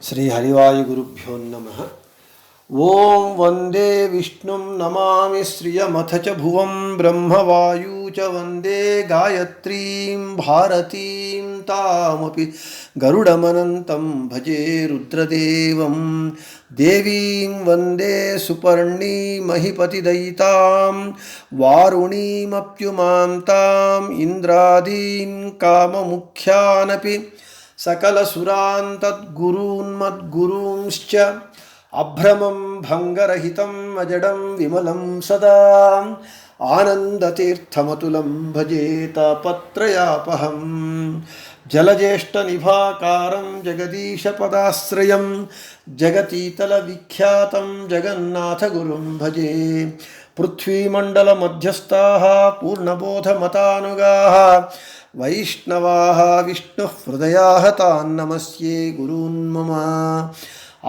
श्री हरिवायुगुरुभ्यो नमः। ओं वंदे विष्णुं नमामि श्रियमथ च भुवं ब्रह्मवायु च वंदे गायत्रीं भारतीं तामपि गरुडमनन्तं भजे रुद्रदेवं देवीं वंदे सुपर्णी महिपतिदयितां वारुणीमप्युमां तां इंद्रादीन् काममुख्यानपि सकलसुरान् तद्गुरून्मद्गुरूंश्च अभ्रमं भङ्गरहितं अजडं विमलं सदा आनन्दतीर्थमतुलं भजे तापत्रयापहं जलज्येष्ठनिभाकारं जगदीशपदाश्रयं जगतीतलविख्यातं जगन्नाथगुरुं भजे। पृथ्वीमण्डलमध्यस्थाः पूर्णबोधमतानुगाः वैष्णवाः विष्णुहृदयाः तान् नमस्ये गुरून् मम।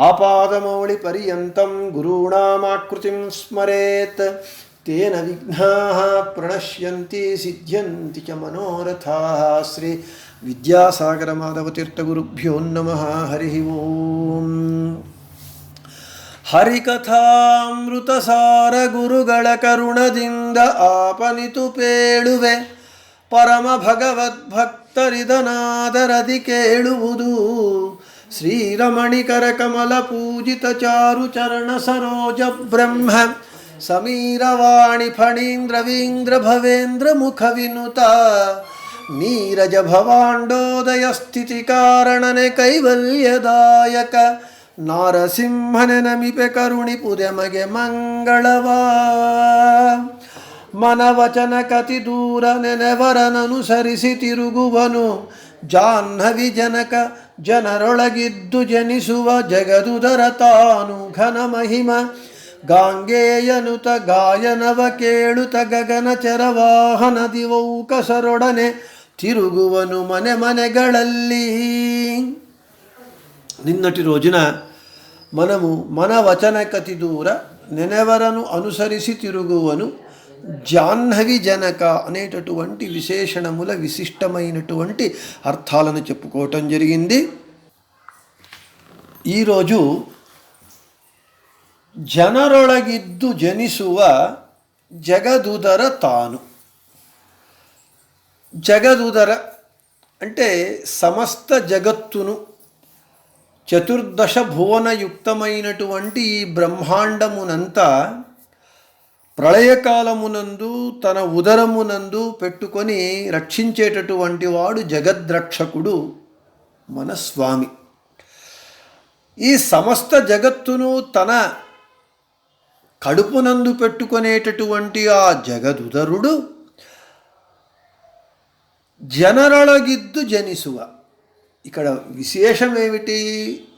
आपादमौलिपर्यन्तं गुरूणामाकृतिं स्मरेत् तेन विघ्नाः प्रणश्यन्ति सिद्ध्यन्ति च मनोरथाः। श्री विद्यासागरमाधवतीर्थगुरुभ्यो नमः। हरिः ओम्। ಹರಿಕಥಾಮೃತಸಾರ ಗುರುಗಳ ಕರುಣದಿಂದ ಆಪನಿತು ಪೇಳುವೆ ಪರಮ ಭಗವದ್ಭಕ್ತರಿದನಾದರದಿ ಕೇಳುವುದು ಶ್ರೀರಮಣಿಕರ ಕಮಲ ಪೂಜಿತ ಚಾರು ಚರಣ ಸರೋಜ ಬ್ರಹ್ಮ ಸಮೀರವಾಣಿ ಫಣೀಂದ್ರವೀಂದ್ರ ಭವೇಂದ್ರ ಮುಖ ವಿನುತ ನೀರಜ ಭವಾಂಡೋದಯ ಸ್ಥಿತಿ ಕಾರಣನೆ ಕೈವಲ್ಯದಾಯಕ ನಾರಸಿಂಹನೆ ನಮಿಪೆ ಕರುಣಿಪುದೆ ಮಗೆ ಮಂಗಳವಾ ಮನವಚನ ಕತಿ ದೂರ ನೆನೆವರನನುಸರಿಸಿ ತಿರುಗುವನು ಜಾಹ್ನವಿ ಜನಕ ಜನರೊಳಗಿದ್ದು ಜನಿಸುವ ಜಗದುದರ ತಾನು ಘನ ಮಹಿಮ ಗಾಂಗೇಯನುತ ಗಾಯನವ ಕೇಳುತ್ತ ಗಗನ ಚರವಾಹನ ದಿವೌಕಸರೊಡನೆ ತಿರುಗುವನು ಮನೆ ಮನೆಗಳಲ್ಲಿ. నిన్నటి రోజున మనము మన వచన కతి దూర నెనెవరను అనుసరిసి తిరుగువను జాహ్నవి జనక అనేటటువంటి విశేషణముల విశిష్టమైనటువంటి అర్థాలను చెప్పుకోవటం జరిగింది. ఈరోజు జనరొళగిద్దు జనిసువ జగదుదర తాను. జగదుదర అంటే సమస్త జగత్తును, చతుర్దశ భువనయుక్తమైనటువంటి ఈ బ్రహ్మాండమునంతా ప్రళయకాలమునందు తన ఉదరమునందు పెట్టుకొని రక్షించేటటువంటి వాడు జగద్రక్షకుడు మన స్వామి. ఈ సమస్త జగత్తును తన కడుపునందు పెట్టుకునేటటువంటి ఆ జగదుదరుడు జనరొళగిద్దు జనిసువ. ఇక్కడ విశేషం ఏమిటి,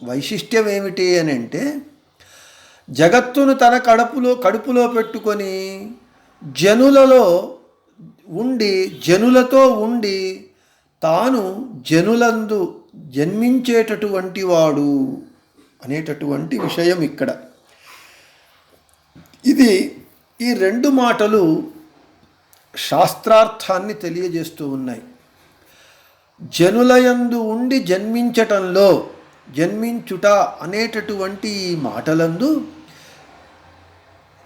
వైశిష్ట్యం ఏమిటి అని అంటే, జగత్తును తన కడుపులో పెట్టుకొని జనులలో ఉండి జనులతో ఉండి తాను జనులందు జన్మించేటటువంటి వాడు అనేటటువంటి విషయం ఇక్కడ. ఈ రెండు మాటలు శాస్త్రార్థాన్ని తెలియజేస్తూ ఉన్నాయి. జనులయందు ఉండి జన్మించటంలో, జన్మించుట అనేటటువంటి ఈ మాటలందు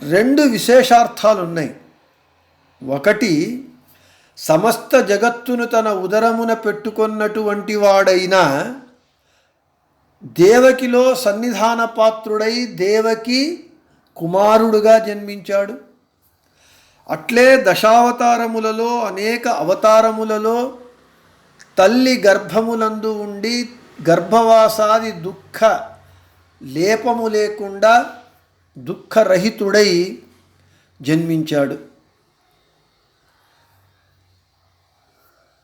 రెండు విశేషార్థాలు ఉన్నాయి. ఒకటి, సమస్త జగత్తును తన ఉదరమున పెట్టుకున్నటువంటి వాడైన దేవకిలో సన్నిధాన పాత్రుడై దేవకి కుమారుడుగా జన్మించాడు. అట్లే దశావతారములలో అనేక అవతారములలో తల్లి గర్భములందు ఉండి గర్భవాసాది దుఃఖ లేపము లేకుండా దుఃఖరహితుడై జన్మించాడు.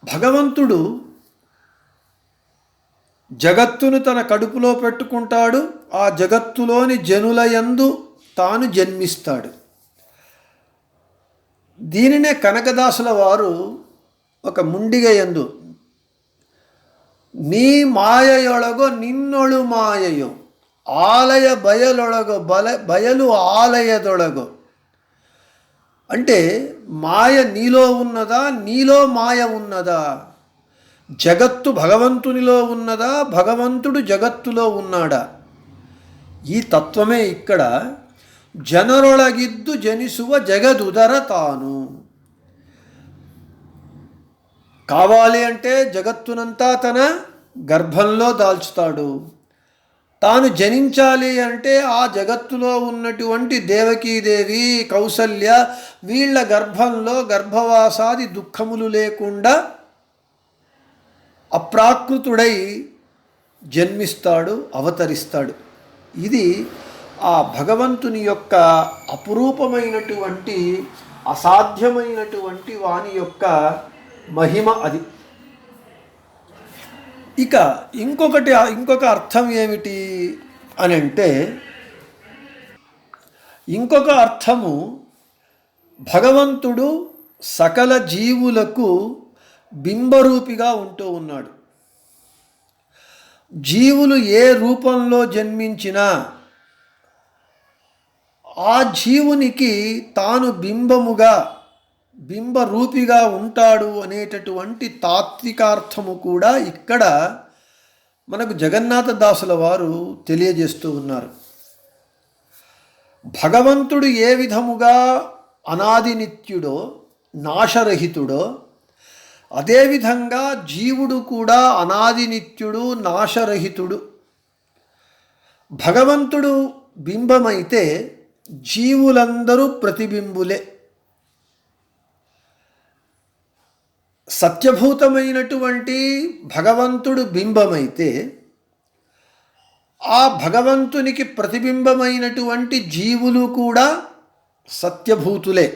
భగవంతుడు జగత్తును తన కడుపులో పెట్టుకుంటాడు, ఆ జగత్తులోని జనులయందు తాను జన్మిస్తాడు. దీనినే కనకదాసుల వారు ఒక ముండిగ యందు నీ మాయయొಳಗೊ నిన్నొಳು మాయయో ఆలయ బయలొಳగೊ బయలు ఆలయదొಳగೊ అంటే మాయ నీలో ఉన్నదా, నీలో మాయ ఉన్నదా, జగత్తు భగవంతునిలో ఉన్నదా, భగవంతుడు జగత్తులో ఉన్నాడా? ఈ తత్వమే ఇక్కడ ಜನರೊಳಗಿದ್ದು ಜನಿಸುವ జగదుదర తాను. కావాలి అంటే జగత్తునంతా తన గర్భంలో దాల్చుతాడు. తాను జనించాలి అంటే ఆ జగత్తులో ఉన్నటువంటి దేవకీదేవి, కౌసల్య వీళ్ళ గర్భంలో గర్భవాసాది దుఃఖములు లేకుండా అప్రాకృతుడై జన్మిస్తాడు, అవతరిస్తాడు. ఇది ఆ భగవంతుని యొక్క అపురూపమైనటువంటి అసాధ్యమైనటువంటి వాని యొక్క మహిమ అది. ఇక ఇంకొక అర్థం ఏమిటి అని అంటే, ఇంకొక అర్థము భగవంతుడు సకల జీవులకు బింబరూపిగా ఉంటూ ఉన్నాడు. జీవులు ఏ రూపంలో జన్మించినా ఆ జీవునికి తాను బింబరూపిగా ఉంటాడు అనేటటువంటి తాత్వికార్థము కూడా ఇక్కడ మనకు జగన్నాథదాసుల వారు తెలియజేస్తూ ఉన్నారు. భగవంతుడు ఏ విధముగా అనాది నిత్యుడో, నాశరహితుడో, అదేవిధంగా జీవుడు కూడా అనాది నిత్యుడు, నాశరహితుడు. భగవంతుడు బింబమైతే జీవులందరూ ప్రతిబింబులే. సత్యభూతమైనటువంటి భగవంతుడు బింబమైతే ఆ భగవంతునికి ప్రతిబింబమైనటువంటి జీవులు కూడా సత్యభూతులే.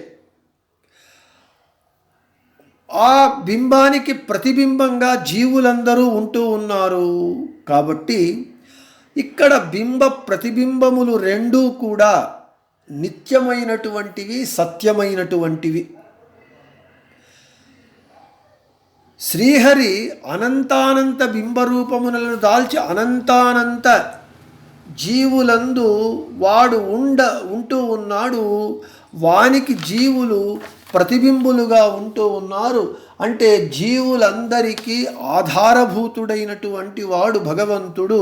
ఆ బింబానికి ప్రతిబింబంగా జీవులందరూ ఉంటూ ఉన్నారు. కాబట్టి ఇక్కడ బింబ ప్రతిబింబములు రెండూ కూడా నిత్యమైనటువంటివి, సత్యమైనటువంటివి. శ్రీహరి అనంతానంత బింబరూపములను దాల్చి అనంతానంత జీవులందు వాడు ఉంటూ ఉన్నాడు. వానికి జీవులు ప్రతిబింబులుగా ఉంటూ ఉన్నారు. అంటే జీవులందరికీ ఆధారభూతుడైనటువంటి వాడు భగవంతుడు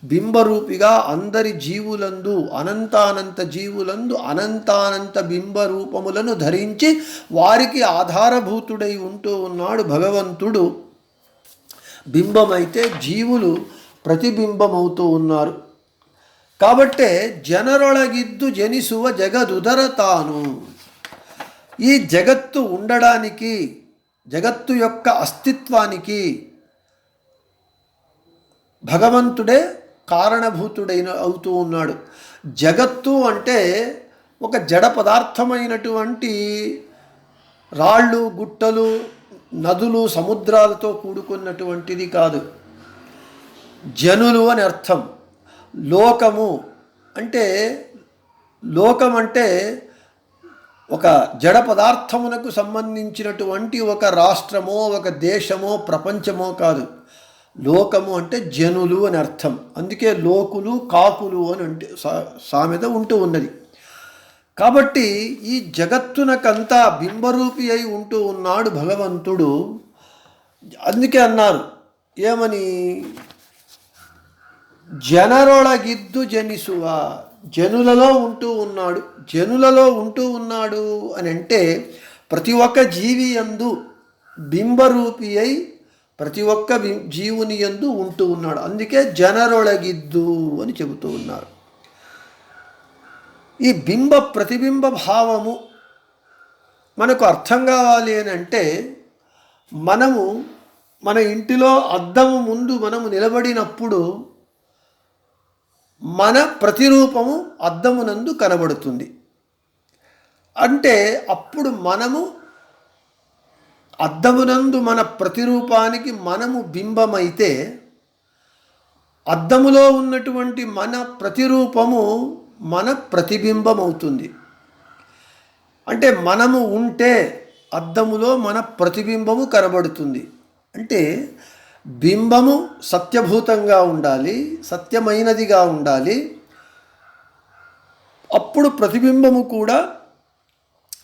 బింబరూపిగా అందరి జీవులందు, అనంతానంత జీవులందు అనంతానంత బింబరూపములను ధరించి వారికి ఆధారభూతుడై ఉంటూ ఉన్నాడు భగవంతుడు. బింబమైతే జీవులు ప్రతిబింబమవుతూ ఉన్నారు. కాబట్టే ಜನರೊಳಗಿದ್ದು జనిಸುవ జగదుదర తాను. ఈ జగత్తు ఉండడానికి, జగత్తు యొక్క అస్తిత్వానికి భగవంతుడే కారణభూతుడైన అవుతూ ఉన్నాడు. జగత్తు అంటే ఒక జడ పదార్థమైనటువంటి రాళ్ళు, గుట్టలు, నదులు, సముద్రాలతో కూడుకున్నటువంటిది కాదు. జనులు అని అర్థం. లోకము అంటే, లోకం అంటే ఒక జడ పదార్థమునకు సంబంధించినటువంటి ఒక రాష్ట్రమో, ఒక దేశమో, ప్రపంచమో కాదు. లోకము అంటే జనులు అని అర్థం. అందుకే లోకులు, కాకులు అని అంటే సామెత ఉంటూ ఉన్నది. కాబట్టి ఈ జగత్తునకంతా బింబరూపి అయి ఉంటూ ఉన్నాడు భగవంతుడు. అందుకే అన్నారు ఏమని, ಜನರೊಳಗಿದ್ದು జనిಸುవ, జనులలో ఉంటూ ఉన్నాడు. జనులలో ఉంటూ ఉన్నాడు అని అంటే ప్రతి ఒక్క జీవి యందు బింబరూపి అయి ప్రతి ఒక్క జీవుని యందు ఉంటూ ఉన్నాడు. అందుకే ಜನರೊಳಗಿದ್ದು అని చెబుతూ ఉన్నారు. ఈ బింబ ప్రతిబింబ భావము మనకు అర్థం కావాలి అని అంటే, మన ఇంటిలో అద్దము ముందు మనము నిలబడినప్పుడు మన ప్రతిరూపము అద్దమునందు కనబడుతుంది. అంటే అప్పుడు మనము అద్దమునందు మన ప్రతిరూపానికి మనము బింబమైతే, అద్దములో ఉన్నటువంటి మన ప్రతిరూపము మన ప్రతిబింబమవుతుంది. అంటే మనము ఉంటే అద్దములో మన ప్రతిబింబము కనబడుతుంది. అంటే బింబము సత్యభూతంగా ఉండాలి, సత్యమైనదిగా ఉండాలి. అప్పుడు ప్రతిబింబము కూడా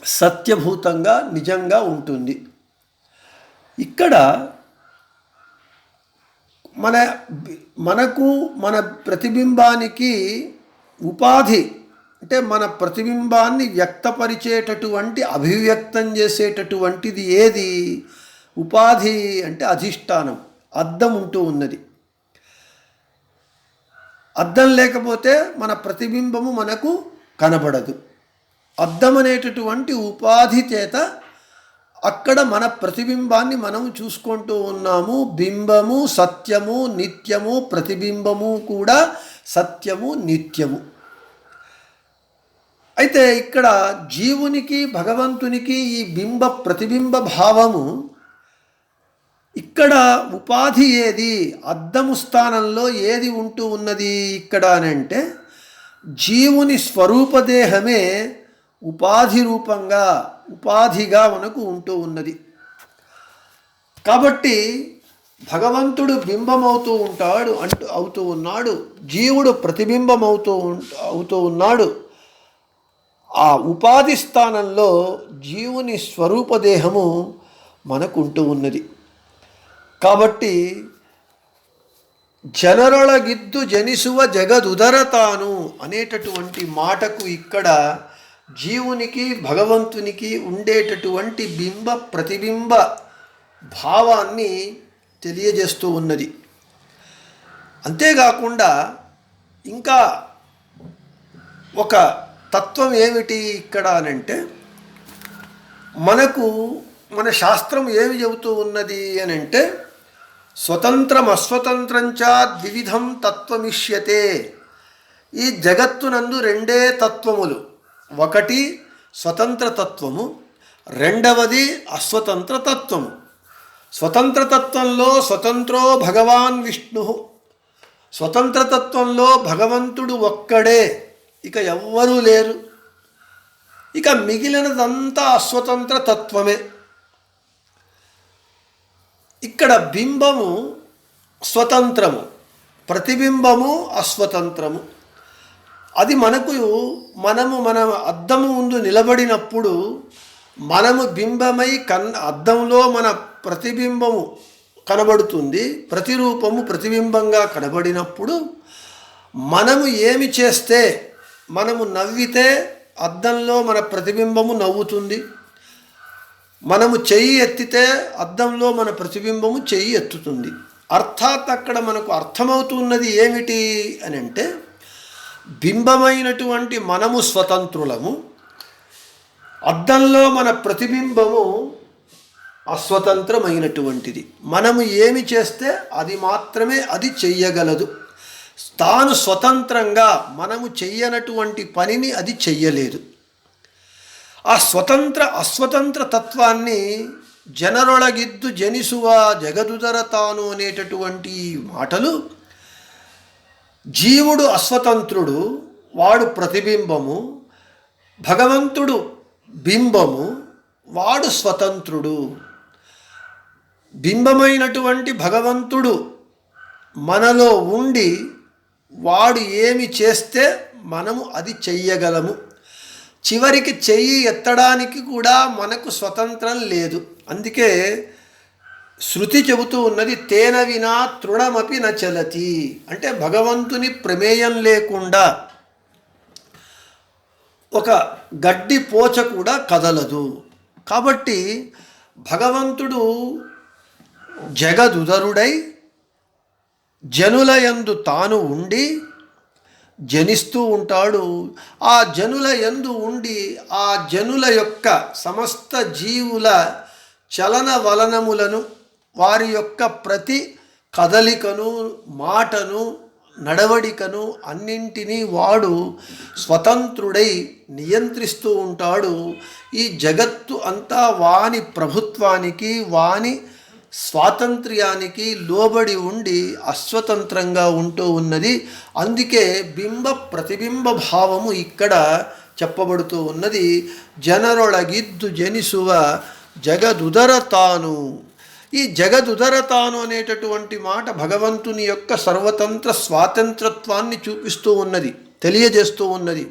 సత్యభూతంగా నిజంగా ఉంటుంది. ఇక్కడ మన మనకు మన ప్రతిబింబానికి ఉపాధి అంటే మన ప్రతిబింబాన్ని వ్యక్తపరిచేటటువంటి అభివ్యక్తం చేసేటటువంటిది ఏది? ఉపాధి అంటే అధిష్టానం, అద్దం ఉంటూ ఉన్నది. అద్దం లేకపోతే మన ప్రతిబింబము మనకు కనబడదు. అద్దం అనేటటువంటి ఉపాధి చేత అక్కడ మన ప్రతిబింబాన్ని మనం చూసుకుంటూ ఉన్నాము. బింబము సత్యము నిత్యము, ప్రతిబింబము కూడా సత్యము నిత్యము. అయితే ఇక్కడ జీవునికి భగవంతునికి ఈ బింబ ప్రతిబింబ భావము ఇక్కడ ఉపాధి ఏది? అద్దము స్థానంలో ఏది ఉంటూ ఉన్నది ఇక్కడ అని అంటే జీవుని స్వరూపదేహమే ఉపాధి రూపంగా ఉపాధిగా మనకు ఉంటూ ఉన్నది. కాబట్టి భగవంతుడు బింబమవుతూ ఉంటాడు అవుతూ ఉన్నాడు, జీవుడు ప్రతిబింబం అవుతూ ఉన్నాడు. ఆ ఉపాధి స్థానంలో జీవుని స్వరూపదేహము మనకు ఉంటూ ఉన్నది. కాబట్టి జనరొళగిద్దు జనిసువ జగదుదరతాను అనేటటువంటి మాటకు ఇక్కడ జీవునికి భగవంతునికి ఉండేటటువంటి బింబ ప్రతిబింబ భావాన్ని తెలియజేస్తూ ఉన్నది. అంతేకాకుండా ఇంకా ఒక తత్వం ఏమిటి ఇక్కడ అనంటే మన శాస్త్రం ఏమి చెబుతూ ఉన్నది అని అంటే స్వతంత్రం అస్వతంత్రంచ ద్వివిధం తత్వమిష్యతే. ఈ జగత్తునందు రెండే తత్వములు, ఒకటి స్వతంత్ర తత్వము, రెండవది అస్వతంత్ర తత్వము. స్వతంత్ర తత్వంలో స్వతంత్రో భగవాన్ విష్ణు, స్వతంత్ర తత్వంలో భగవంతుడు ఒక్కడే, ఇక ఎవ్వరూ లేరు. ఇక మిగిలినదంతా అస్వతంత్ర తత్వమే. ఇక్కడ బింబము స్వతంత్రము, ప్రతిబింబము అస్వతంత్రము. అది మనము మన అద్దము ముందు నిలబడినప్పుడు మనము బింబమై అద్దంలో మన ప్రతిబింబము కనబడుతుంది. ప్రతిరూపము ప్రతిబింబంగా కనబడినప్పుడు మనము ఏమి చేస్తే, మనము నవ్వితే అద్దంలో మన ప్రతిబింబము నవ్వుతుంది. మనము చెయ్యి ఎత్తితే అద్దంలో మన ప్రతిబింబము చెయ్యి ఎత్తుతుంది. అర్థాత్ అక్కడ మనకు అర్థమవుతున్నది ఏమిటి అని అంటే బింబమైనటువంటి మనము స్వతంత్రులము, అద్దంలో మన ప్రతిబింబము అస్వతంత్రమైనటువంటిది. మనము ఏమి చేస్తే అది మాత్రమే అది చెయ్యగలదు. తాను స్వతంత్రంగా మనము చెయ్యనటువంటి పనిని అది చెయ్యలేదు. ఆ అస్వతంత్ర తత్వాన్ని జనరొళగిద్దు జనిసువ జగదుదరతాను అనేటటువంటి మాటలు, జీవుడు అస్వతంత్రుడు, వాడు ప్రతిబింబము, భగవంతుడు బింబము, వాడు స్వతంత్రుడు. బింబమైనటువంటి భగవంతుడు మనలో ఉండి వాడు ఏమి చేస్తే మనము అది చెయ్యగలము. చివరికి చెయ్యి ఎత్తడానికి కూడా మనకు స్వతంత్రం లేదు. అందుకే శృతి చెబుతూ ఉన్నది తేన వినా తృణమపి న చలతి, అంటే భగవంతుని ప్రమేయం లేకుండా ఒక గడ్డి పోచ కూడా కదలదు. కాబట్టి భగవంతుడు జగదుదరుడై జనులయందు తాను ఉండి జనిస్తూ ఉంటాడు. ఆ జనుల యందు ఉండి ఆ జనుల యొక్క సమస్త జీవుల చలన వలనములను, వారి యొక్క ప్రతి కదలికను, మాటను, నడవడికను అన్నింటినీ వాడు స్వతంత్రుడై నియంత్రిస్తూ ఉంటాడు. ఈ జగత్తు అంతా వాని ప్రభుత్వానికి, వాని స్వాతంత్ర్యానికి లోబడి ఉండి అస్వతంత్రంగా ఉంటూ ఉన్నది. అందుకే బింబ ప్రతిబింబ భావము ఇక్కడ చెప్పబడుతూ ఉన్నది. జనరొళగిద్దు జనిసువ జగదుదరతాను. ఈ జగదుదరతాను అనేటటువంటి మాట భగవంతుని యొక్క సర్వతంత్ర స్వాతంత్రత్వాన్ని చూపిస్తూ ఉన్నది, తెలియజేస్తూ ఉన్నది.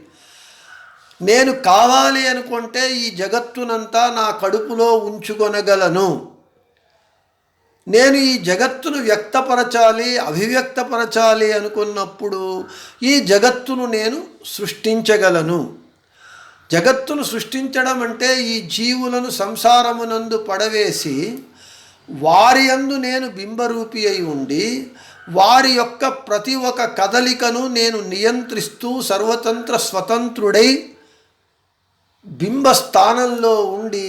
నేను కావాలి అనుకుంటే ఈ జగత్తునంతా నా కడుపులో ఉంచుకొనగలను. నేను ఈ జగత్తును వ్యక్తపరచాలి, అభివ్యక్తపరచాలి అనుకున్నప్పుడు ఈ జగత్తును నేను సృష్టించగలను. జగత్తును సృష్టించడం అంటే ఈ జీవులను సంసారమునందు పడవేసి వారి యందు నేను బింబరూపి అయి ఉండి వారి యొక్క ప్రతి ఒక్క కదలికను నేను నియంత్రిస్తూ సర్వతంత్ర స్వతంత్రుడై బింబస్థానంలో ఉండి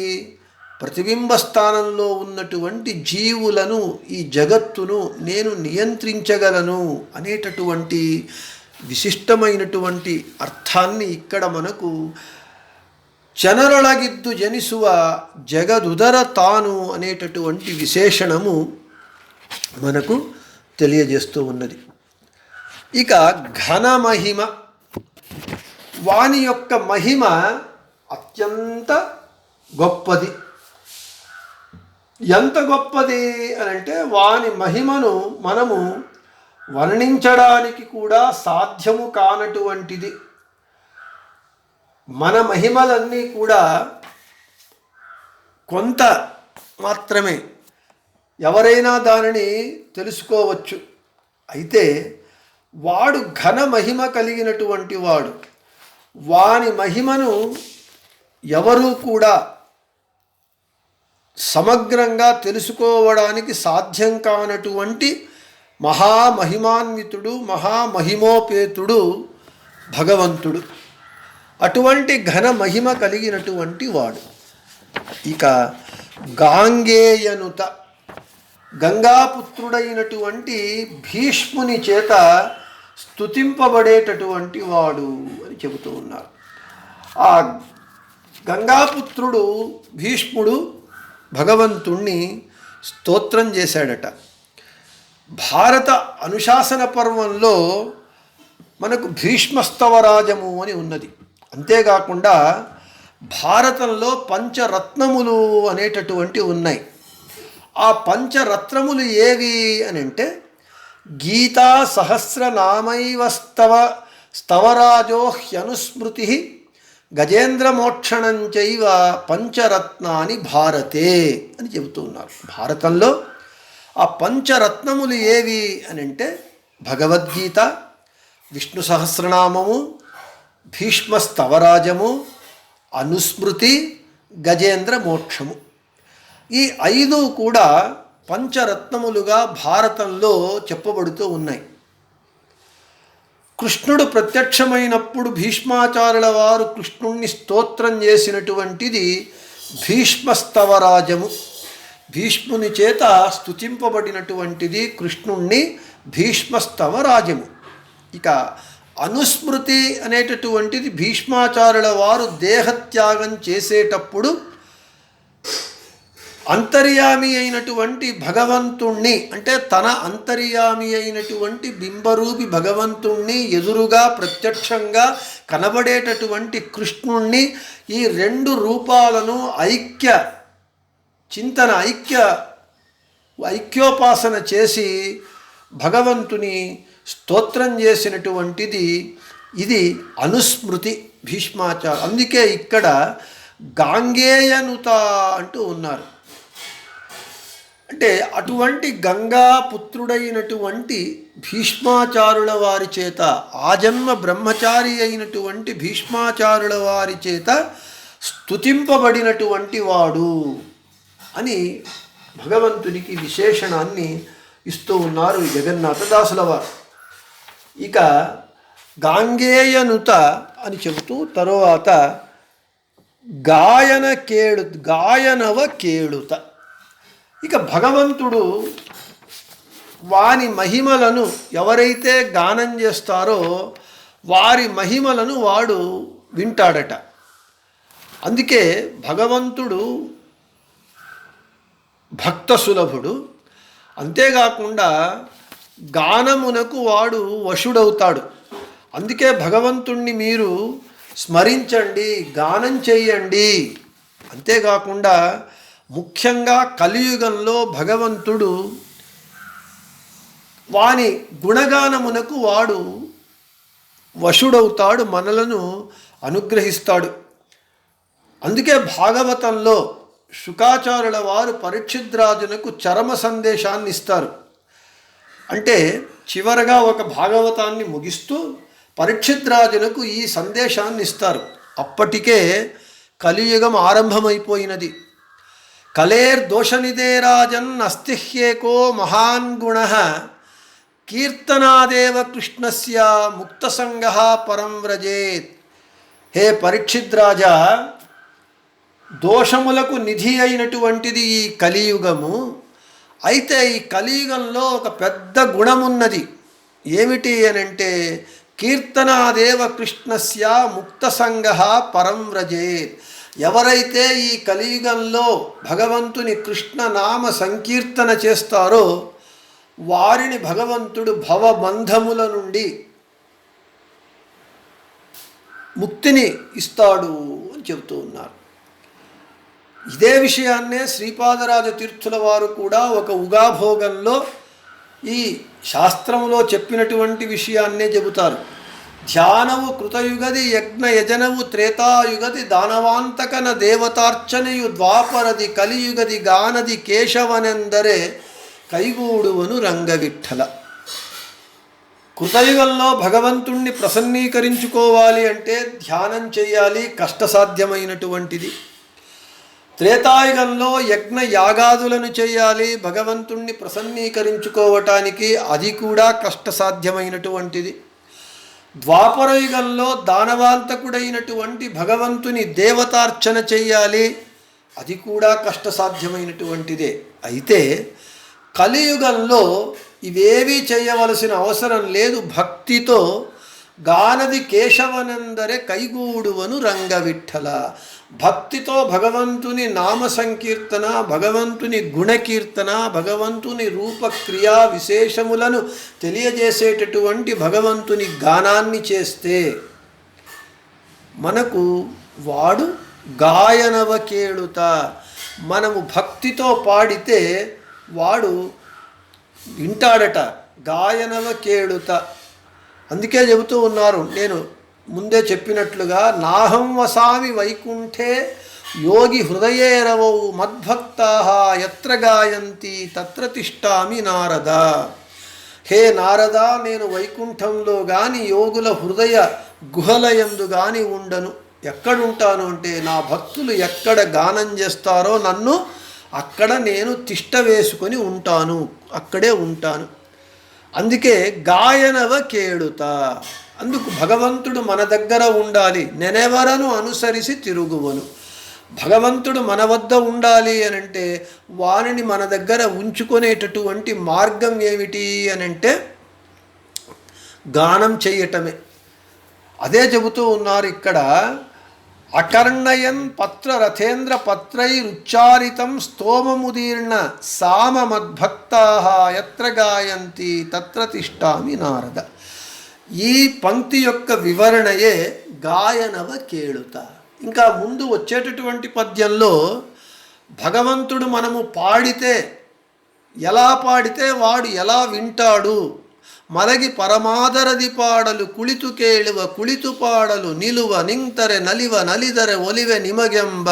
ప్రతిబింబ స్థానంలో ఉన్నటువంటి జీవులను ఈ జగత్తును నేను నియంత్రించగలను అనేటటువంటి విశిష్టమైనటువంటి అర్థాన్ని ఇక్కడ మనకు చనరొళగిద్దు జనిసువ జగదుదర తాను అనేటటువంటి విశేషణము మనకు తెలియజేస్తూ ఉన్నది. ఇక ఘనమహిమ, వాని యొక్క మహిమ అత్యంత గొప్పది. ఎంత గొప్పది అని అంటే వాని మహిమను మనము వర్ణించడానికి కూడా సాధ్యము కానటువంటిది. మన మహిమలన్నీ కూడా కొంత మాత్రమే, ఎవరైనా దానిని తెలుసుకోవచ్చు. అయితే వాడు ఘన మహిమ కలిగినటువంటి వాడు. వాని మహిమను ఎవరూ కూడా సమగ్రంగా తెలుసుకోవడానికి సాధ్యం కానటువంటి మహామహిమాన్వితుడు, మహామహిమోపేతుడు భగవంతుడు. అటువంటి ఘన మహిమ కలిగినటువంటి వాడు. ఇక గాంగేయనుత, గంగాపుత్రుడైనటువంటి భీష్ముని చేత స్తుతింపబడేటటువంటి వాడు అని చెబుతూ ఉన్నారు. ఆ గంగాపుత్రుడు భీష్ముడు భగవంతుణ్ణి స్తోత్రం చేశాడట. భారత అనుశాసన పర్వంలో మనకు భీష్మస్తవరాజము అని ఉన్నది. అంతేకాకుండా భారతంలో పంచరత్నములు అనేటటువంటి ఉన్నాయి. ఆ పంచరత్నములు ఏవి అని అంటే గీతా సహస్రనామైవస్తవ స్తవరాజో హ్యనుస్మృతి గజేంద్రమోక్షణంచైవ పంచరత్నాని భారతే అని చెబుతూ ఉన్నారు. భారతంలో ఆ పంచరత్నములు ఏవి అని అంటే భగవద్గీత, విష్ణు సహస్రనామము, భీష్మస్తవరాజము, అనుస్మృతి, గజేంద్ర మోక్షము. ఈ 5 కూడా పంచరత్నములుగా భారతంలో చెప్పబడుతూ ఉన్నాయి. కృష్ణుడు ప్రత్యక్షమైనప్పుడు భీష్మాచార్యుల వారు కృష్ణుణ్ణి స్తోత్రం చేసినటువంటిది భీష్మస్తవరాజము. భీష్ముని చేత స్తుతింపబడినటువంటిది కృష్ణుణ్ణి భీష్మస్తవరాజము. ఇక అనుస్మృతి అనేటటువంటిది భీష్మాచార్యుల వారు దేహత్యాగం చేసేటప్పుడు అంతర్యామి అయినటువంటి భగవంతుణ్ణి, అంటే తన అంతర్యామి అయినటువంటి బింబరూపి భగవంతుణ్ణి ఎదురుగా ప్రత్యక్షంగా కనబడేటటువంటి కృష్ణుణ్ణి, ఈ 2 రూపాలను చింతన ఐక్యోపాసన చేసి భగవంతుని స్తోత్రం చేసినటువంటిది ఇది అనుస్మృతి భీష్మాచార్య. అందుకే ఇక్కడ గాంగేయనుత అంటూ ఉన్నారు. అంటే అటువంటి గంగాపుత్రుడైనటువంటి భీష్మాచారుల వారి చేత, ఆజన్మ బ్రహ్మచారి అయినటువంటి భీష్మాచారుల వారి చేత స్తుతింపబడినటువంటి వాడు అని భగవంతునికి విశేషణాన్ని ఇస్తూ ఉన్నారు జగన్నాథదాసుల వారు. ఇక గాంగేయనుత అని చెబుతూ తరువాత గాయనవ కేళుత. ఇక భగవంతుడు వాని మహిమలను ఎవరైతే గానం చేస్తారో వారి మహిమలను వాడు వింటాడట. అందుకే భగవంతుడు భక్త సులభుడు. అంతేకాకుండా గానమునకు వాడు వశుడవుతాడు. అందుకే భగవంతుణ్ణి మీరు స్మరించండి, గానం చెయ్యండి. అంతేకాకుండా ముఖ్యంగా కలియుగంలో భగవంతుడు వాని గుణగానమునకు వాడు వశుడవుతాడు, మనలను అనుగ్రహిస్తాడు. అందుకే భాగవతంలో శుకాచార్యుల వారు పరీక్షిద్రాజునకు చరమ సందేశాన్ని ఇస్తారు. అంటే చివరగా ఒక భాగవతాన్ని ముగిస్తూ పరీక్షిద్రాజునకు ఈ సందేశాన్ని ఇస్తారు. అప్పటికే కలియుగం ఆరంభమైపోయినది. కలేర్దోషనిదే రాజన్ అస్తిహ్యేకో మహాన్ గుణ కీర్తనాదేవ కృష్ణస్య ముక్తసంగ పరం వ్రజేత్. హే పరీక్షిద్రాజా, దోషములకు నిధి అయినటువంటిది ఈ కలియుగము. అయితే ఈ కలియుగంలో ఒక పెద్ద గుణమున్నది. ఏమిటి అనంటే కీర్తనాదేవ కృష్ణస్య ముక్తసంగ పరం వ్రజేత్. ఎవరైతే ఈ కలియుగంలో భగవంతుని కృష్ణనామ సంకీర్తన చేస్తారో వారిని భగవంతుడు భవబంధముల నుండి ముక్తిని ఇస్తాడు అని చెబుతూ ఉన్నారు. ఇదే విషయాన్నే శ్రీపాదరాజ తీర్థుల వారు కూడా ఒక ఉగాభోగంలో ఈ శాస్త్రంలో చెప్పినటువంటి విషయాన్నే చెబుతారు. ధ్యానవు కృతయుగది యజ్ఞ యజనవు త్రేతాయుగది దానవాంతకన దేవతార్చನೆಯು ದ್ವಾಪರದಿ కలియుగది గానది కేశవనెందరే కైగూడువను రంగవిఠల. కృతయుగంలో భగవంతుణ్ణి ప్రసన్నీకరించుకోవాలి అంటే ధ్యానం చేయాలి, కష్టసాధ్యమైనటువంటిది. త్రేతాయుగంలో యజ్ఞ యాగాదులను చేయాలి భగవంతుణ్ణి ప్రసన్నీకరించుకోవటానికి, అది కూడా కష్టసాధ్యమైనటువంటిది. ద్వాపరయుగంలో దానవాంతకుడైనటువంటి భగవంతుని దేవతార్చన చెయ్యాలి, అది కూడా కష్టసాధ్యమైనటువంటిదే. అయితే కలియుగంలో ఇవేవీ చేయవలసిన అవసరం లేదు. భక్తితో గానది కేశవనందరే కైగూడువను రంగవిఠల. భక్తితో భగవంతుని నామ సంకీర్తన, భగవంతుని గుణకీర్తన, భగవంతుని రూపక్రియా విశేషములను తెలియజేసేటటువంటి భగవంతుని గానాన్ని చేస్తే మనకు వాడు గాయనవ కేళుత. మనము భక్తితో పాడితే వాడు వింటాడట. గాయనవ కేళుత. అందుకే చెబుతూ ఉన్నారు, నేను ముందే చెప్పినట్లుగా, నాహం వసామి వైకుంఠే యోగి హృదయేరవౌ మద్భక్తా ఎత్ర గాయంతి తత్ర తిష్టామి నారద. హే నారద, నేను వైకుంఠంలో కానీ యోగుల హృదయ గుహలయందు కానీ ఉండను. ఎక్కడుంటాను అంటే నా భక్తులు ఎక్కడ గానం చేస్తారో నన్ను అక్కడ నేను తిష్ట వేసుకొని ఉంటాను, అక్కడే ఉంటాను. అందుకే గాయనవ కేళుత. అందుకు భగవంతుడు మన దగ్గర ఉండాలి. నెనెవరను అనుసరిసి తిరుగువను. భగవంతుడు మన వద్ద ఉండాలి అనంటే వారిని మన దగ్గర ఉంచుకునేటటువంటి మార్గం ఏమిటి అనంటే గానం చేయటమే. అదే చెబుతూ ఉన్నారు ఇక్కడ. అకర్ణయన్ పత్ర రథేంద్ర పత్రైరుచ్చారితం స్తోమముదీర్ణ సామ మద్భక్తా ఎత్ర గాయంతి తత్ర తిష్టామి నారద. ఈ పంక్తి యొక్క వివరణయే గాయనవ కేళుత. ఇంకా ముందు వచ్చేటటువంటి పద్యంలో భగవంతుడు మనము పాడితే, ఎలా పాడితే వాడు ఎలా వింటాడు. మలగి పరమాదరది పాడలు కుಳಿತು ಕೇಳುವ ಕುಳಿತು ಪಾಡಲು ನಿಲುವ ನಿಂತರೆ ನಲಿವ ನಲಿದರೆ ಒಲಿವೆ ನಿಮಗೆಂಬ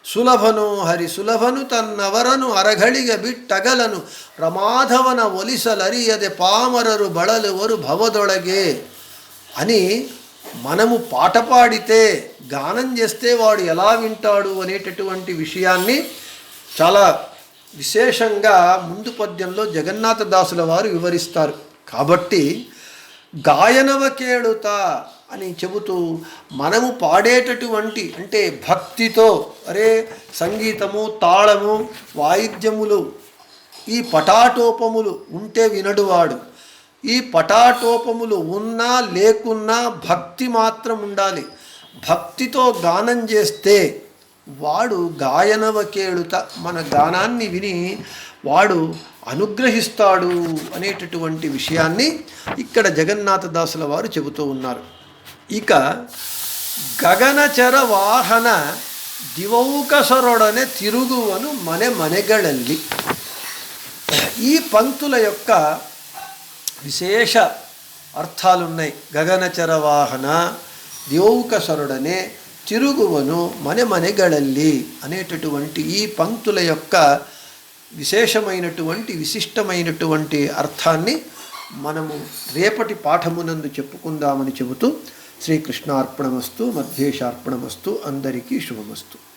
ಸುಲಭನು ಹರಿ ಸುಲಭನು ತನ್ನವರನು ಅರಗಳಿಗೆ ಬಿಟ್ಟಗಲನು ರಮಾಧವನ ಒಲಿಸಲರಿಯದೆ ಪಾಮರರು ಬಳಲುವರು భవదొಳగే అని మనము పాట పాడితే, గానం చేస్తే వాడు ఎలా వింటాడు అనేటటువంటి విషయాన్ని చాలా విశేషంగా ముందు పద్యంలో జగన్నాథదాసుల వారు వివరిస్తారు. కాబట్టి గాయనవ కేళుత అని చెబుతూ మనము పాడేటటువంటి అంటే భక్తితో, అరే సంగీతము, తాళము, వాయిద్యములు, ఈ పటాటోపములు ఉంటే వినడువాడు. ఈ పటాటోపములు ఉన్నా లేకున్నా భక్తి మాత్రం ఉండాలి. భక్తితో గానం చేస్తే వాడు గాయనవ కేళుత, మన గానాన్ని విని వాడు అనుగ్రహిస్తాడు అనేటటువంటి విషయాన్ని ఇక్కడ జగన్నాథదాసుల వారు చెబుతూ ఉన్నారు. ఇక గగనచర వాహన దివౌకసరొడనే తిరుగువను మನೆಗಳಲ್ಲಿ. ఈ పంక్తుల యొక్క విశేష అర్థాలున్నాయి. గగనచర వాహన దివౌకసరుడనే తిరుగువను మನೆಗಳಲ್ಲಿ అనేటటువంటి ఈ పంక్తుల యొక్క విశిష్టమైనటువంటి అర్థాన్ని మనము రేపటి పాఠమునందు చెప్పుకుందామని చెబుతూ శ్రీకృష్ణార్పణమస్తు, మధ్యేశార్పణమస్తు. అందరికీ శుభమస్తు.